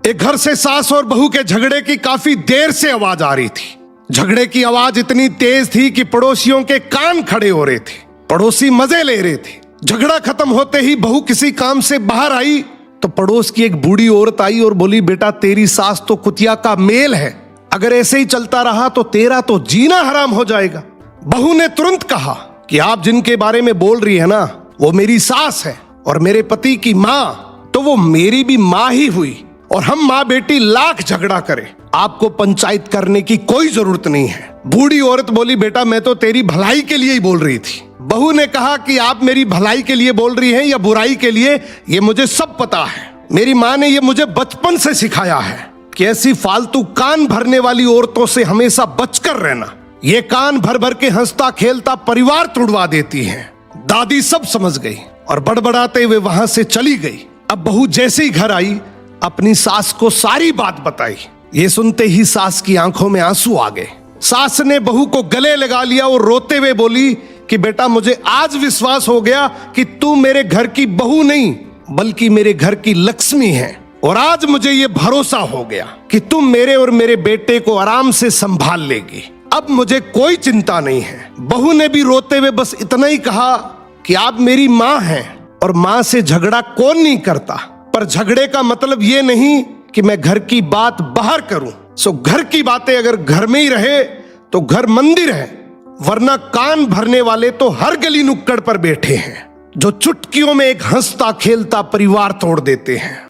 एक घर से सास और बहू के झगड़े की काफी देर से आवाज आ रही थी। झगड़े की आवाज इतनी तेज थी कि पड़ोसियों के कान खड़े हो रहे थे। पड़ोसी मजे ले रहे थे। झगड़ा खत्म होते ही बहू किसी काम से बाहर आई तो पड़ोस की एक बूढ़ी औरत आई और बोली, बेटा तेरी सास तो कुतिया का मेल है, अगर ऐसे ही चलता रहा तो तेरा तो जीना हराम हो जाएगा। बहू ने तुरंत कहा कि आप जिनके बारे में बोल रही है ना, वो मेरी सास है और मेरे पति की माँ तो वो मेरी भी माँ ही हुई, और हम माँ बेटी लाख झगड़ा करें, आपको पंचायत करने की कोई जरूरत नहीं है। बूढ़ी औरत बोली, बेटा मैं तो तेरी भलाई के लिए ही बोल रही थी। बहू ने कहा कि आप मेरी भलाई के लिए बोल रही हैं या बुराई के लिए, ये मुझे सब पता है। मेरी माँ ने ये मुझे बचपन से सिखाया है कि ऐसी फालतू कान भरने वाली औरतों से हमेशा बचकर रहना। ये कान भर भर के हंसता खेलता परिवार तुड़वा देती हैं। दादी सब समझ गई और बड़बड़ाते हुए वहां से चली गई। अब बहू जैसे ही घर आई अपनी सास को सारी बात बताई। ये सुनते ही सास की आंखों में आंसू आ गए। सास ने बहू को गले लगा लिया और रोते हुए बोली कि बेटा मुझे आज विश्वास हो गया कि तू मेरे घर की बहू नहीं बल्कि मेरे घर की लक्ष्मी है, और आज मुझे ये भरोसा हो गया कि तुम मेरे और मेरे बेटे को आराम से संभाल लेगी। अब मुझे कोई चिंता नहीं है। बहू ने भी रोते हुए बस इतना ही कहा कि आप मेरी माँ हैं और माँ से झगड़ा कौन नहीं करता, पर झगड़े का मतलब ये नहीं कि मैं घर की बात बाहर करूं। सो घर की बातें अगर घर में ही रहे तो घर मंदिर है, वरना कान भरने वाले तो हर गली नुक्कड़ पर बैठे हैं जो चुटकियों में एक हंसता खेलता परिवार तोड़ देते हैं।